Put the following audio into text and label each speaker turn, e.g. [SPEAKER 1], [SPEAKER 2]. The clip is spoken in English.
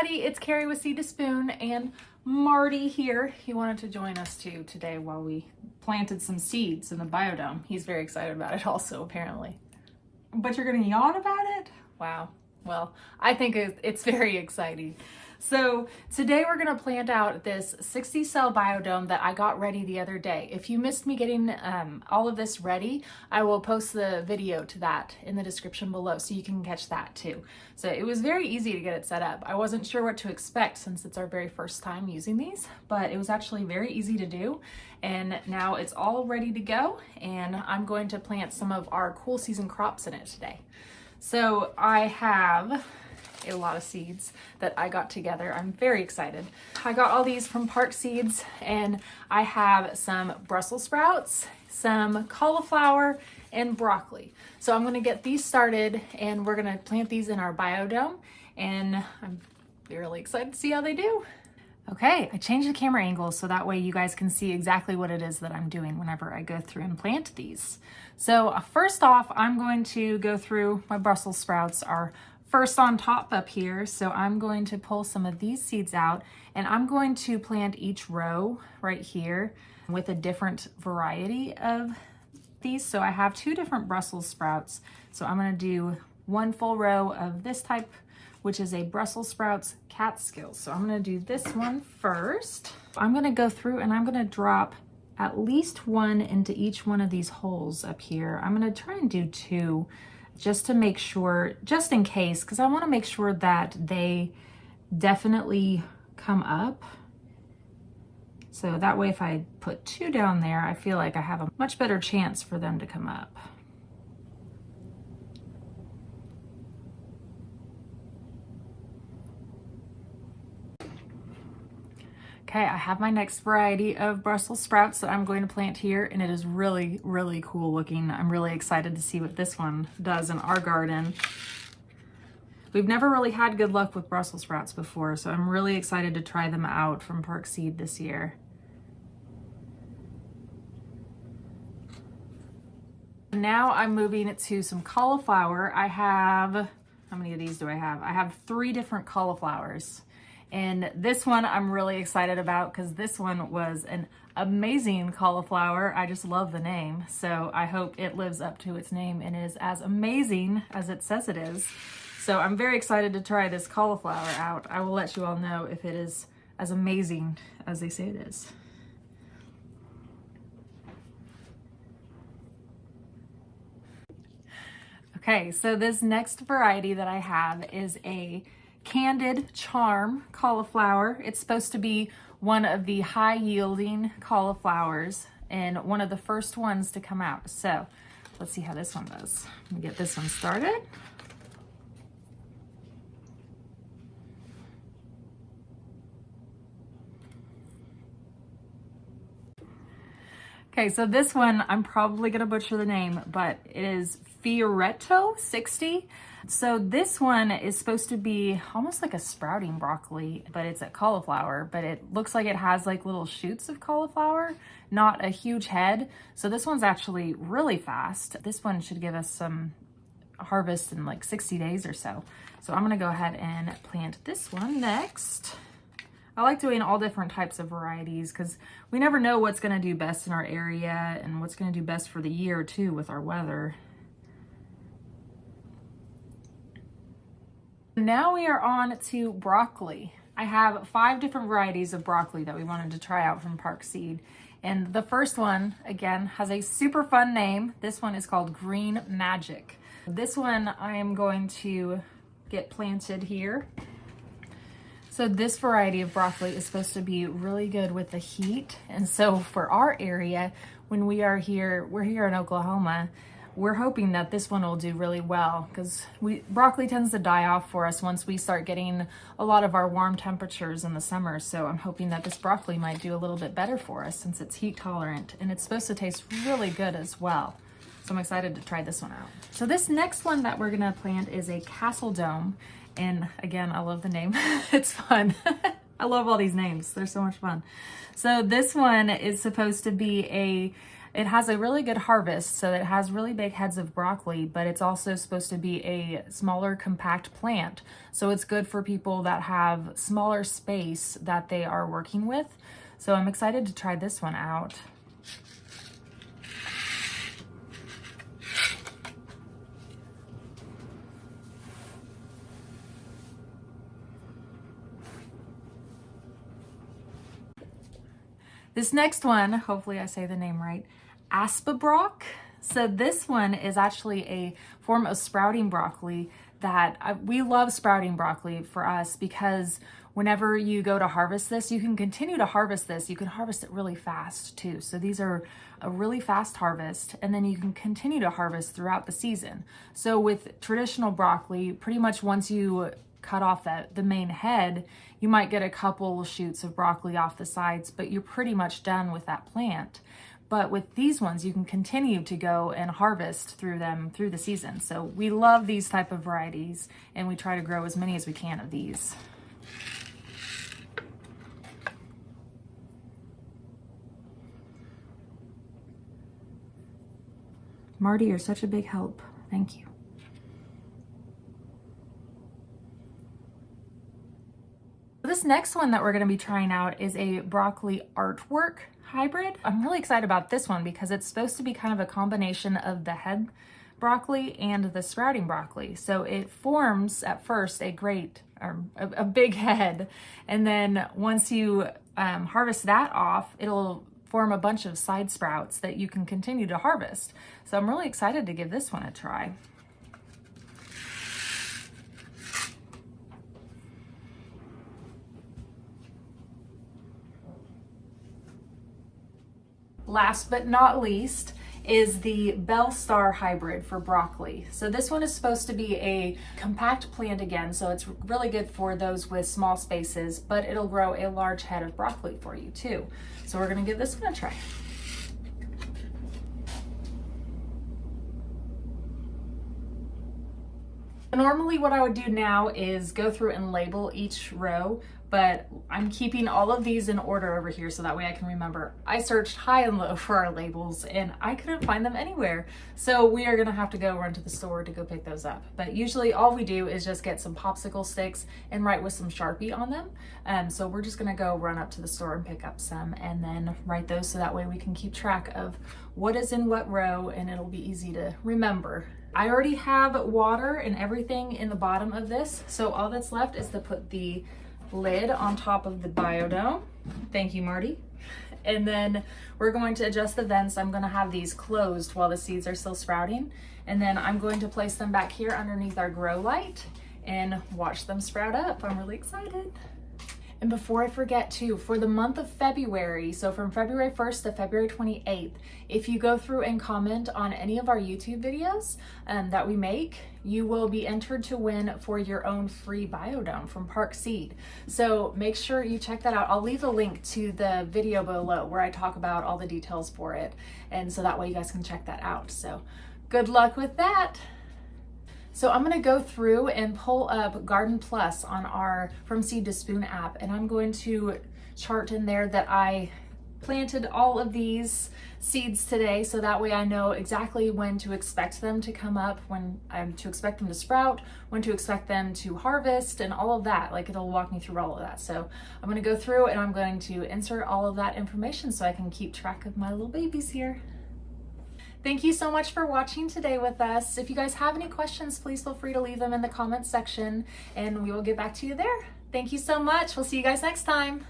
[SPEAKER 1] everybody, it's Carrie with Seed to Spoon and Marty here. He wanted to join us too today while we planted some seeds in the biodome. He's very excited about it also, apparently.
[SPEAKER 2] But you're gonna yawn about it?
[SPEAKER 1] Wow. Well, I think it's very exciting. So today we're going to plant out this 60 cell biodome that I got ready the other day. If you missed me getting all of this ready, I will post the video to that in the description below so you can catch that too. So it was very easy to get it set up. I wasn't sure what to expect since it's our very first time using these, but it was actually very easy to do. And now it's all ready to go, and I'm going to plant some of our cool season crops in it today. So I have a lot of seeds that I got together. I'm very excited. I got all these from Park Seeds, and I have some Brussels sprouts, some cauliflower, and broccoli. So I'm gonna get these started and we're gonna plant these in our biodome, and I'm really excited to see how they do. Okay, I changed the camera angle so that way you guys can see exactly what it is that I'm doing whenever I go through and plant these. So first off, I'm going to go through my Brussels sprouts are first on top up here. So I'm going to pull some of these seeds out, and I'm going to plant each row right here with a different variety of these. So I have two different Brussels sprouts. So I'm gonna do one full row of this type, which is a Brussels sprouts Catskills. So I'm gonna do this one first. I'm gonna go through and I'm gonna drop at least one into each one of these holes up here. I'm gonna try and do two just to make sure, just in case, because I wanna make sure that they definitely come up. So that way if I put two down there, I feel like I have a much better chance for them to come up. Okay, I have my next variety of Brussels sprouts that I'm going to plant here, and it is really, really cool looking. I'm really excited to see what this one does in our garden. We've never really had good luck with Brussels sprouts before, so I'm really excited to try them out from Park Seed this year. Now I'm moving it to some cauliflower. I have, how many of these do I have? I have 3 different cauliflowers. And this one I'm really excited about because this one was an amazing cauliflower. I just love the name. So I hope it lives up to its name and is as amazing as it says it is. So I'm very excited to try this cauliflower out. I will let you all know if it is as amazing as they say it is. Okay, so this next variety that I have is a Candid Charm cauliflower. It's supposed to be one of the high yielding cauliflowers and one of the first ones to come out. So let's see how this one does. Let me get this one started. Okay, so this one, I'm probably gonna butcher the name, but it is Fioretto 60. So this one is supposed to be almost like a sprouting broccoli, but it's a cauliflower, but it looks like it has like little shoots of cauliflower, not a huge head. So this one's actually really fast. This one should give us some harvest in like 60 days or so. So I'm gonna go ahead and plant this one next. I like doing all different types of varieties because we never know what's gonna do best in our area and what's gonna do best for the year too with our weather. Now we are on to broccoli. I have 5 different varieties of broccoli that we wanted to try out from Park Seed. And the first one, again, has a super fun name. This one is called Green Magic. This one I am going to get planted here. So this variety of broccoli is supposed to be really good with the heat. And so for our area, when we are here, we're here in Oklahoma, we're hoping that this one will do really well because broccoli tends to die off for us once we start getting a lot of our warm temperatures in the summer. So I'm hoping that this broccoli might do a little bit better for us since it's heat tolerant, and it's supposed to taste really good as well. So I'm excited to try this one out. So this next one that we're gonna plant is a Castle Dome. And again, I love the name. It's fun. I love all these names. They're so much fun. So this one is supposed to be It has a really good harvest, so it has really big heads of broccoli, but it's also supposed to be a smaller, compact plant. So it's good for people that have smaller space that they are working with. So I'm excited to try this one out. This next one, hopefully I say the name right, Aspabrock. So this one is actually a form of sprouting broccoli that we love sprouting broccoli for us, because whenever you go to harvest this, you can continue to harvest this. You can harvest it really fast too. So these are a really fast harvest, and then you can continue to harvest throughout the season. So with traditional broccoli, pretty much once you cut off the main head, you might get a couple shoots of broccoli off the sides, but you're pretty much done with that plant. But with these ones, you can continue to go and harvest through them through the season. So we love these type of varieties, and we try to grow as many as we can of these. Marty, you're such a big help. Thank you. This next one that we're going to be trying out is a broccoli artwork hybrid. I'm really excited about this one because it's supposed to be kind of a combination of the head broccoli and the sprouting broccoli. So it forms at first a big head, and then once you harvest that off, it'll form a bunch of side sprouts that you can continue to harvest. So I'm really excited to give this one a try. Last but not least is the Bell Star hybrid for broccoli. So this one is supposed to be a compact plant again, so it's really good for those with small spaces, but it'll grow a large head of broccoli for you too. So we're gonna give this one a try. Normally what I would do now is go through and label each row, but I'm keeping all of these in order over here so that way I can remember. I searched high and low for our labels and I couldn't find them anywhere. So we are gonna have to go run to the store to go pick those up. But usually all we do is just get some popsicle sticks and write with some Sharpie on them. So we're just gonna go run up to the store and pick up some and then write those so that way we can keep track of what is in what row and it'll be easy to remember. I already have water and everything in the bottom of this, so all that's left is to put the lid on top of the BioDome. Thank you, Marty. And then we're going to adjust the vents. I'm going to have these closed while the seeds are still sprouting, and then I'm going to place them back here underneath our grow light and watch them sprout up. I'm really excited. And before I forget too, for the month of February, so from February 1st to February 28th, if you go through and comment on any of our YouTube videos that we make, you will be entered to win for your own free biodome from Park Seed. So make sure you check that out. I'll leave a link to the video below where I talk about all the details for it. And so that way you guys can check that out. So good luck with that. So I'm gonna go through and pull up Garden Plus on our From Seed to Spoon app, and I'm going to chart in there that I planted all of these seeds today, so that way I know exactly when to expect them to come up, when to expect them to sprout, when to expect them to harvest, and all of that. Like, it'll walk me through all of that. So I'm gonna go through and I'm going to insert all of that information so I can keep track of my little babies here. Thank you so much for watching today with us. If you guys have any questions, please feel free to leave them in the comments section and we will get back to you there. Thank you so much. We'll see you guys next time.